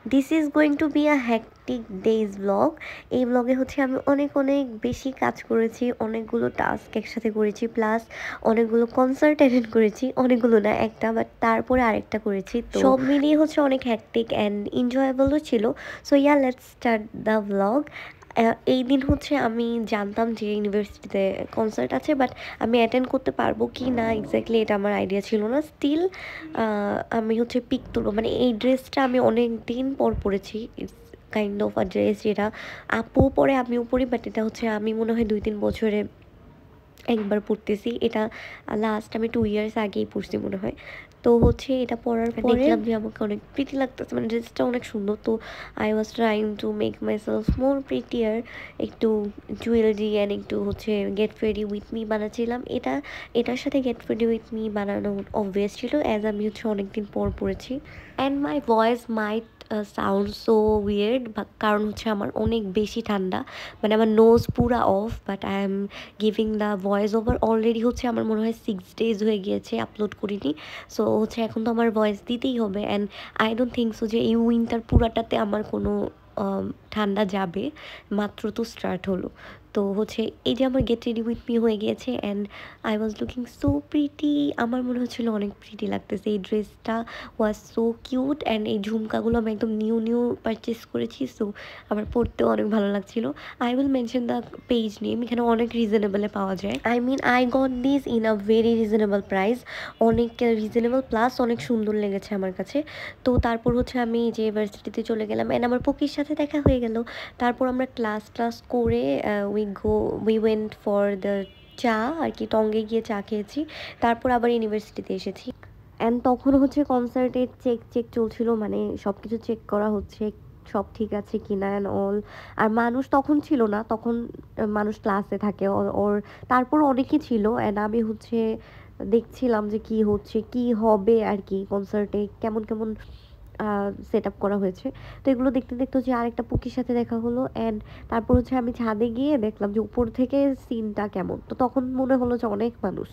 This is going to be a hectic days blog. এই ব্লগে হচ্ছে আমি অনেক অনেক বেশি কাজ করেছি, অনেকগুলো টাস্ক একসাথে করেছি, প্লাস অনেকগুলো কনসার্ট অ্যাটেন্ড করেছি, অনেকগুলো না একটা, বাট তারপরে আরেকটা করেছি। তো সব মিলিয়ে হচ্ছে অনেক হ্যাকটিক অ্যান্ড এনজয়েবলও ছিল। So yeah, let's start the blog. এই দিন হচ্ছে আমি জানতাম যে ইউনিভার্সিটিতে কনসার্ট আছে, বাট আমি অ্যাটেন্ড করতে পারবো কি না এক্স্যাক্টলি এটা আমার আইডিয়া ছিল না। স্টিল আমি হচ্ছে পিক তুলবো, মানে এই ড্রেসটা আমি অনেক দিন পর পরেছি। It's kind of a dress যেটা আপু পরে আমিও পরি, বাট এটা হচ্ছে আমি মনে হয় 2-3 বছরে একবার পরতেছি। এটা লাস্ট আমি 2 ইয়ার্স আগেই পরছি মনে হয়। তো হচ্ছে এটা পরার পরে দেখলাম যে আমাকে অনেক প্রিটি লাগতেছে, মানে ড্রেসটা অনেক সুন্দর। তো I was trying to make my self মোর প্রিটিয়ার, একটু জুয়েলারি অ্যান্ড একটু হচ্ছে গেট রেডি উইথ মি বানাচ্ছিলাম। এটার সাথে গেট রেডি উইথ মি বানানো অবভিয়াস ছিল, অ্যাজ আমি হচ্ছে অনেকদিন পর পড়েছি। And my voice might sound so weird, কারণ হচ্ছে আমার অনেক বেশি ঠান্ডা, মানে আমার নোজ পুরা of, but I am giving the voice over. Already হচ্ছে আমার মনে হয় 6 days হয়ে গিয়েছে আপলোড করিনি। সো হচ্ছে এখন তো আমার ভয়েস দিতেই হবে, and I don't think so যে এই উইন্টার পুরাটাতে আমার কোনো ঠান্ডা যাবে, মাত্র তো স্টার্ট হলো। তো হচ্ছে এই যে আমার গেট রেডি উইথ মি হয়ে গিয়েছে, and I was looking so pretty. আমার মনে হচ্ছিলো অনেক প্রিটি লাগতেছে, এই ড্রেসটা ওয়াজ সো কিউট, অ্যান্ড এই ঝুমকাগুলো আমি একদম নিউ নিউ পারচেস করেছি, সো আমার পরতেও অনেক ভালো লাগছিলো। I will mention the page name, এখানে অনেক রিজনেবলে পাওয়া যায়। I mean I got this in a very reasonable price, অনেক রিজনেবল, প্লাস অনেক সুন্দর লেগেছে আমার কাছে। তো তারপর হচ্ছে আমি যে ভার্সিটিতে চলে গেলাম, অ্যান্ড আমার পকির সাথে দেখা হয়ে গেল। তারপর আমরা ক্লাস করে উই ওয়েন্ট ফর দ্য চা আর কি, টঙ্গে গিয়ে চা খেয়েছি। তারপর আবার ইউনিভার্সিটিতে এসেছি, অ্যান্ড তখন হচ্ছে কনসার্টের চেক চলছিল, মানে সব কিছু চেক করা হচ্ছে সব ঠিক আছে কিনা অ্যান্ড অল। আর মানুষ তখন ছিল না, তখন মানুষ ক্লাসে থাকে ওর। তারপর অনেকেই ছিল, অ্যান্ড আমি হচ্ছে দেখছিলাম যে কি হচ্ছে কি হবে আর কি, কনসার্টে কেমন কেমন সেট আপ করা হয়েছে। তো এগুলো দেখতে দেখতে হচ্ছে আরেকটা পুকির সাথে দেখা হলো, অ্যান্ড তারপর হচ্ছে আমি ছাদে গিয়ে দেখলাম যে উপর থেকে সিনটা কেমন। তো তখন মনে হলো যে অনেক মানুষ,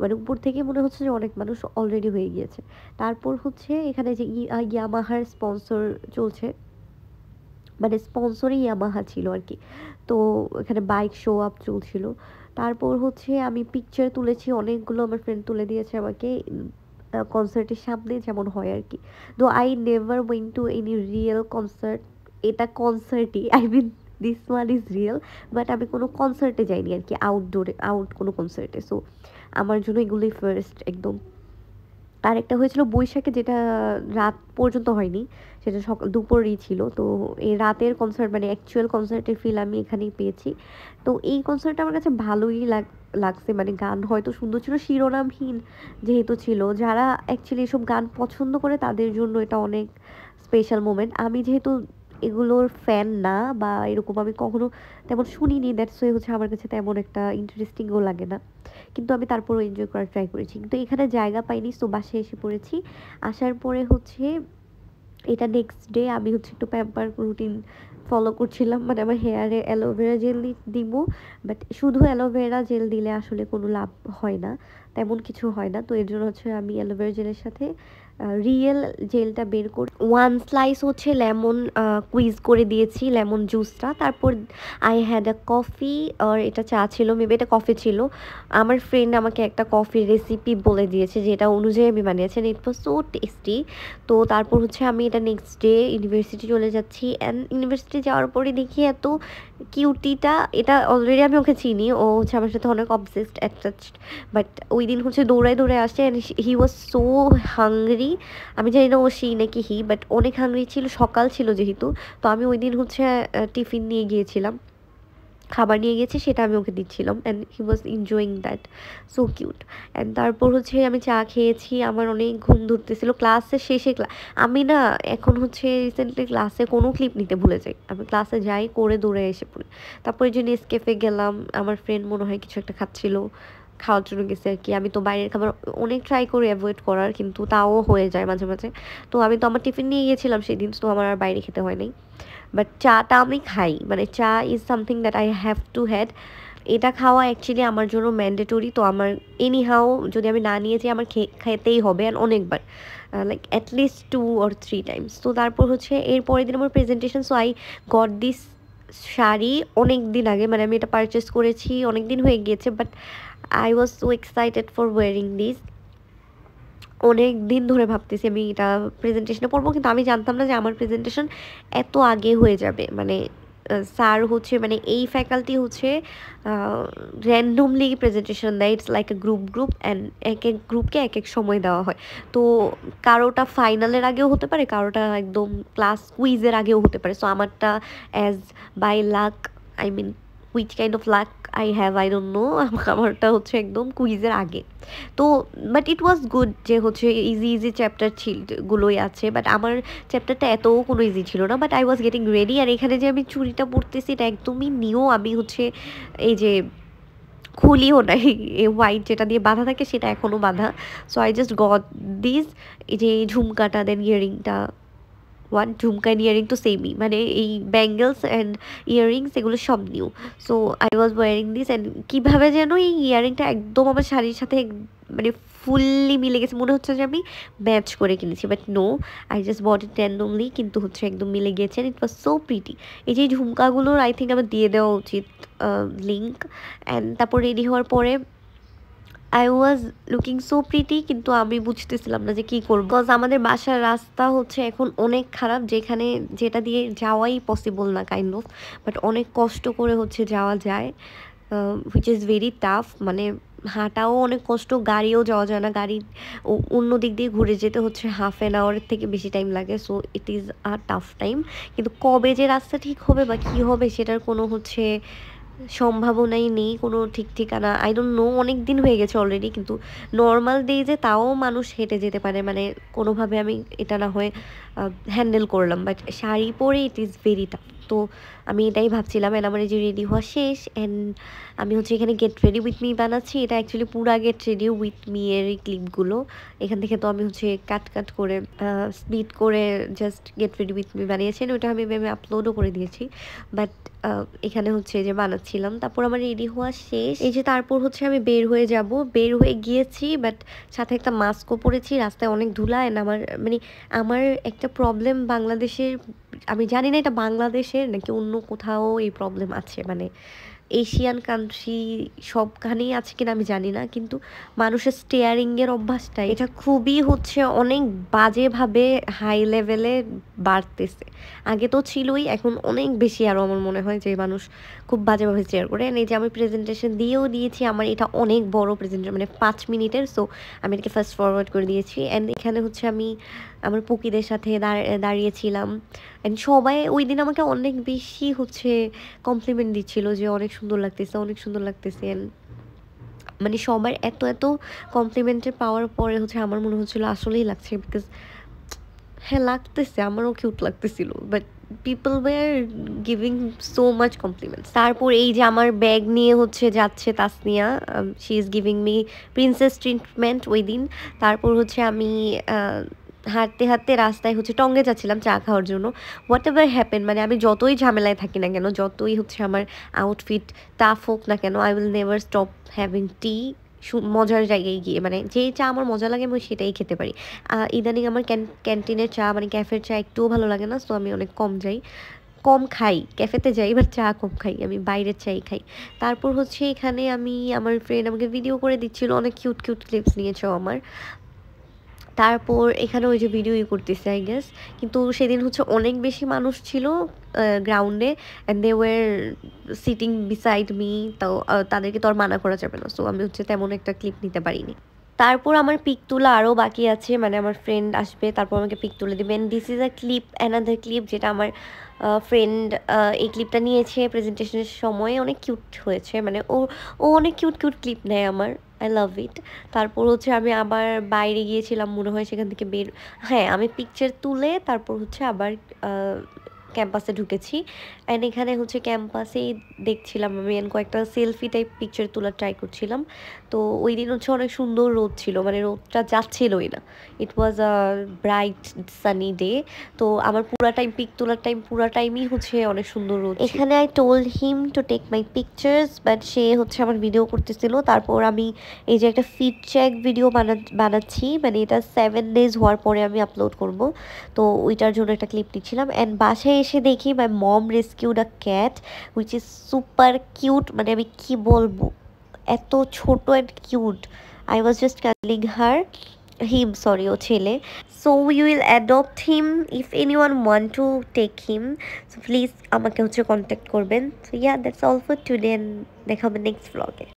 মানে উপর থেকে মনে হচ্ছে যে অনেক মানুষ অলরেডি হয়ে গিয়েছে। তারপর হচ্ছে এখানে যে ইয়ামাহার স্পন্সর চলছে, মানে স্পন্সরই ইয়ামাহা ছিল আর কি। তো এখানে বাইক শো আপ চলছিল। তারপর হচ্ছে আমি পিকচার তুলেছি অনেকগুলো, আমার ফ্রেন্ড তুলে দিয়েছে আমাকে কনসার্টের সামনে যেমন হয় আর কি। Though I never went to any real concert, এটা কনসার্টই I mean this one is real, but আমি কোনো কনসার্টে যাইনি আর কি, আউট কোনো কনসার্টে। সো আমার জন্য এগুলোই ফার্স্ট একদম। আর একটা হয়েছিল বৈশাখে, যেটা রাত পর্যন্ত হয়নি, সেটা সকাল দুপুরেই ছিল। তো এই রাতের কনসার্ট মানে অ্যাকচুয়াল কনসার্টের ফিল আমি এখানেই পেয়েছি। তো এই কনসার্টটা আমার কাছে ভালোই লাগছে, মানে গান হয়তো সুন্দর ছিল, শিরোনামহীন যেহেতু ছিল, যারা অ্যাকচুয়ালি এসব গান পছন্দ করে তাদের জন্য এটা অনেক স্পেশাল মোমেন্ট। আমি যেহেতু এগুলোর ফ্যান না, বা এরকম আমি কখনো তেমন শুনিনি, দ্যাটস ওয়াই হচ্ছে আমার কাছে তেমন একটা ইন্টারেস্টিংও লাগে না, কিন্তু আমি তারপরও এনজয় করার ট্রাই করেছি। কিন্তু এখানে জায়গা পাইনি, সো বাসায় এসে পড়েছি। আসার পরে হচ্ছে এটা নেক্সট ডে আমি হচ্ছে একটু প্যাম্পার রুটিন ফলো করছিলাম, মানে আমার হেয়ারে অ্যালোভেরা জেল দিব, বাট শুধু অ্যালোভেরা জেল দিলে আসলে কোনো লাভ হয় না, তেমন কিছু হয় না। তো এর জন্য হচ্ছে আমি অ্যালোভেরা জেলের সাথে রিয়েল জেলটা বের করে 1 স্লাইস হচ্ছে লেমন কুইজ করে দিয়েছি, লেমন জুসটা। তারপর আই হ্যাড আ কফি, আর এটা চা ছিল, মেবি এটা কফি ছিল। আমার ফ্রেন্ড আমাকে একটা কফির রেসিপি বলে দিয়েছে, যেটা অনুযায়ী আমি বানিয়েছি, ইট ওয়াজ সো টেস্টি। তো তারপর হচ্ছে আমি এটা নেক্সট ডে ইউনিভার্সিটি চলে যাচ্ছি, অ্যান্ড ইউনিভার্সিটি যাওয়ার পরে দেখি এত কিউটিটা, এটা অলরেডি আমি ওকে চিনি, ও হচ্ছে আমার সাথে অনেক অবসেসড অ্যাটাচড, বাট ওই দিন হচ্ছে দৌড়ায় দৌড়ায় আসছে, and he was so hungry. আমি জানি না ও সেই নাকি হি, বাট অনেক হাংরি ছিল, সকাল ছিল যেহেতু। তো আমি ওই দিন হচ্ছে টিফিন নিয়ে গিয়েছিলাম, খাবার নিয়ে গেছি, সেটা আমি ওকে দিচ্ছিলাম, and he was enjoying that, so cute. And তারপর হচ্ছে আমি চা খেয়েছি, আমার অনেক ঘুম ধরতেছিল ক্লাসের শেষে। আমি না এখন হচ্ছে রিসেন্টলি ক্লাসে কোনো ক্লিপ নিতে ভুলে যাই, আমি ক্লাসে যাই করে দৌড়ে এসে পড়ি। তারপরে যে নেসক্যাফে গেলাম, আমার ফ্রেন্ড মনে হয় কিছু একটা খাচ্ছিল, খাওয়ার জন্য গেছে আর কি। আমি তো বাইরের খাবার অনেক ট্রাই করি অ্যাভয়েড করার, কিন্তু তাও হয়ে যায় মাঝে মাঝে। তো আমি তো আমার টিফিন নিয়ে গিয়েছিলাম সেদিন, তো আমার আর বাইরে খেতে হয় নাই। বাট চাটা আমি খাই, মানে চা is something that I have to had, এটা খাওয়া অ্যাকচুয়ালি আমার জন্য ম্যান্ডেটরি। তো আমার এনি হাউ যদি আমি না নিয়েছি আমার খেতেই হবে, অ্যান্ড অনেকবার। Like at least 2 or 3 times। তো তারপর হচ্ছে এর পরের দিন আমার presentation, so I got this sari অনেক দিন আগে, মানে আমি এটা পারচেস করেছি অনেক দিন হয়ে গিয়েছে, but I was so excited for wearing this. অনেক দিন ধরে ভাবতেছি আমি এটা প্রেজেন্টেশনে পড়বো, কিন্তু আমি জানতাম না যে আমার প্রেজেন্টেশন এত আগে হয়ে যাবে। মানে স্যার হচ্ছে, মানে এই ফ্যাকাল্টি হচ্ছে র্যান্ডমলি প্রেজেন্টেশন দেয়, it's like a group and এক এক গ্রুপকে এক এক সময় দেওয়া হয়। তো কারোটা ফাইনালের আগেও হতে পারে, কারোটা একদম ক্লাস কুইজের আগেও হতে পারে। সো আমারটা as by luck, I mean which kind of luck I have I don't know, আমারটা হচ্ছে একদম কুইজের আগে। তো বাট ইট ওয়াজ গুড যে হচ্ছে ইজি ইজি চ্যাপ্টার গুলোই আছে, বাট আমার চ্যাপ্টারটা এতও কোনো ইজি ছিল না, but I was getting ready. আর এখানে যে আমি চুড়িটা পরতেছি এটা একদমই নিউ, আমি হচ্ছে এই যে খুলিও নাই, এই হোয়াইট যেটা দিয়ে বাঁধা থাকে সেটা এখনও বাঁধা। So I just got this, এই যে ঝুমকাটা, দেন ইয়ারিংটা, ঝুমকা অ্যান্ড ইয়ারিং তো সেমই, মানে এই ব্যাঙ্গেলস অ্যান্ড ইয়ারিংস এগুলো সব new. So I was wearing this, and কীভাবে যেন এই ইয়ারিংটা একদম আমার শাড়ির সাথে মানে ফুললি মিলে গেছে, মনে হচ্ছে যে আমি ম্যাচ করে কিনেছি, but no, I just bought it randomly, কিন্তু হচ্ছে একদম মিলে গিয়েছে। It was so pretty. এই যে ঝুমকাগুলোর আই থিঙ্ক আমার দিয়ে দেওয়া উচিত লিঙ্ক। অ্যান্ড তারপর রেডি হওয়ার পরে I was looking so pretty, কিন্তু আমি বুঝতেছিলাম না যে কী করবো, বিকজ আমাদের বাসার রাস্তা হচ্ছে এখন অনেক খারাপ, যেখানে যেটা দিয়ে যাওয়াই পসিবল না কাইন্ড অফ, বাট অনেক কষ্ট করে হচ্ছে যাওয়া যায়, হুইচ ইজ ভেরি টাফ। মানে হাঁটাও অনেক কষ্ট, গাড়িও যাওয়া যায় না, গাড়ি অন্য দিক দিয়ে ঘুরে যেতে হচ্ছে 1/2 hour থেকে বেশি টাইম লাগে। So it is a tough time, কিন্তু কবে যে রাস্তা ঠিক হবে বা কী হবে সেটার কোনো হচ্ছে সম্ভাবনাই নেই, কোনো ঠিক ঠিকানা, আই ডোন্ট নো। অনেক দিন হয়ে গেছে অলরেডি, কিন্তু নর্মাল ডেজে তাও মানুষ হেঁটে যেতে পারে, মানে কোনোভাবে আমি এটা না হয়ে হ্যান্ডেল করলাম, বাট শাড়ি পরে ইট ইজ ভেরি টাফ। তো আমি এটাই ভাবছিলাম, অ্যান্ড আমার এই যে রেডি হওয়া শেষ, অ্যান্ড আমি হচ্ছে এখানে গেট রেডি উইথ মি বানাচ্ছি। এটা অ্যাকচুয়ালি পুরা গেট রেডি উইথ মি এর এই ক্লিপগুলো, এখান থেকে তো আমি হচ্ছে কাট করে স্প্লিট করে just get ready with me বানিয়েছি, ওইটা আমি আপলোডও করে দিয়েছি। বাট এখানে হচ্ছে যে বানাচ্ছিলাম, তারপর আমার রেডি হওয়া শেষ। এই যে তারপর হচ্ছে আমি বের হয়ে যাব, বের হয়ে গিয়েছি, বাট সাথে একটা মাস্কও পরেছি, রাস্তায় অনেক ধুলা। অ্যান্ড আমার একটা প্রবলেম বাংলাদেশের, আমি জানি না এটা বাংলাদেশের নাকি অন্য কোথাও এই প্রবলেম আছে, মানে এশিয়ান কান্ট্রি সবখানেই আছে কিনা আমি জানি না, কিন্তু মানুষের স্টেয়ারিংয়ের অভ্যাসটা এটা খুবই হচ্ছে অনেক বাজেভাবে হাই লেভেলে বাড়তেছে। আগে তো ছিলই, এখন অনেক বেশি আরও আমার মনে হয় যে মানুষ খুব বাজেভাবে স্টেয়ার করে। এই যে আমি প্রেজেন্টেশন দিয়েও দিয়েছি, আমার এটা অনেক বড় প্রেজেন্টেশন, মানে 5 মিনিটের। সো আমি এটাকে ফাস্ট ফরওয়ার্ড করে দিয়েছি। অ্যান্ড এখানে হচ্ছে আমি আমার পুকিদের সাথে দাঁড়িয়েছিলাম, অ্যান্ড সবাই ওই দিন আমাকে অনেক বেশি হচ্ছে কমপ্লিমেন্ট দিচ্ছিল যে অনেক সুন্দর লাগতেছে, অনেক সুন্দর লাগতেছে। মানে সবার এত এত কমপ্লিমেন্টের পাওয়ার পরে হচ্ছে আমার মনে হচ্ছিলো আসলেই লাগছে, বিকজ হ্যাঁ লাগতেছে, আমারও কিউট লাগতেছিল, but people were giving so much compliments. তারপর এই যে আমার ব্যাগ নিয়ে হচ্ছে যাচ্ছে Tasnia, she is giving me princess treatment ওই দিন। তারপর হচ্ছে আমি হাঁটতে হাঁটতে রাস্তায় হচ্ছে টঙ্গে যাচ্ছিলাম চা খাওয়ার জন্য। হোয়াট এভার হ্যাপেন, মানে আমি যতই ঝামেলায় থাকি না কেন, যতই হচ্ছে আমার আউটফিট টাফ হোক না কেন, I will never stop having tea মজার জায়গায় গিয়ে। মানে যে চা আমার মজা লাগে আমি সেটাই খেতে পারি। ইদানিং আমার ক্যান্টিনের চা, মানে ক্যাফের চা একটুও ভালো লাগে না, সো আমি অনেক কম খাই, ক্যাফেতে যাই এবার চা কম খাই, আমি বাইরের চাই খাই। তারপর হচ্ছে এখানে আমার ফ্রেন্ড আমাকে ভিডিও করে দিচ্ছিল, অনেক কিউট কিউট ক্লিপস নিয়েছো আমার। তারপর এখানে ওই যে ভিডিওই করতেছে আই গেস, কিন্তু সেদিন হচ্ছে অনেক বেশি মানুষ ছিল গ্রাউন্ডে, and they were sitting beside me, তো তাদেরকে তো আর মানা করা যাবে না, সো আমি হচ্ছে তেমন একটা ক্লিপ নিতে পারিনি। তারপর আমার পিক তোলা আরও বাকি আছে, মানে আমার ফ্রেন্ড আসবে তারপর আমাকে পিক তুলে দেবেন। This is a clip, another clip, যেটা আমার ফ্রেন্ড এই ক্লিপটা নিয়েছে প্রেজেন্টেশনের সময়, অনেক কিউট হয়েছে, মানে ও অনেক কিউট কিউট ক্লিপ নেয় আমার, আই লাভ ইট। তারপর হচ্ছে আমি আবার বাইরে গিয়েছিলাম মনে হয়, সেখান থেকে হ্যাঁ আমি পিকচার তুলে তারপর হচ্ছে আবার ক্যাম্পাসে ঢুকেছি অ্যান্ড এখানে হচ্ছে ক্যাম্পাসেই দেখছিলাম আমি অ্যান্ড কয়েকটা সেলফি টাইপ পিকচার তোলার ট্রাই করছিলাম। তো ওই দিন হচ্ছে অনেক সুন্দর রোদ ছিল, মানে রোদটা যাচ্ছিলই না। ইট ওয়াজ আ ব্রাইট সানি ডে। তো আমার পুরা টাইম পিক তোলার টাইম পুরা টাইমই হচ্ছে অনেক সুন্দর রোদ। এখানে I told him to take my pictures, but সে হচ্ছে আমার ভিডিও করতেছিল। তারপর আমি এই যে একটা ফিট চেক ভিডিও বানাচ্ছি, মানে এটা 7 days হওয়ার পরে আমি আপলোড করব। তো ওইটার জন্য একটা ক্লিপ নিচ্ছিলাম অ্যান্ড বাসায় এসে দেখি my mom rescued a cat which is super cute. মানে আমি কি বলবো, এত ছোট and cute. I was just calling her him, sorry ও ছেলে। So we will adopt him if anyone want to take him. So please আমাকে হচ্ছে কন্ট্যাক্ট করবেন। So yeah, that's all for today, দেখা হবে নেক্সট ব্লগে।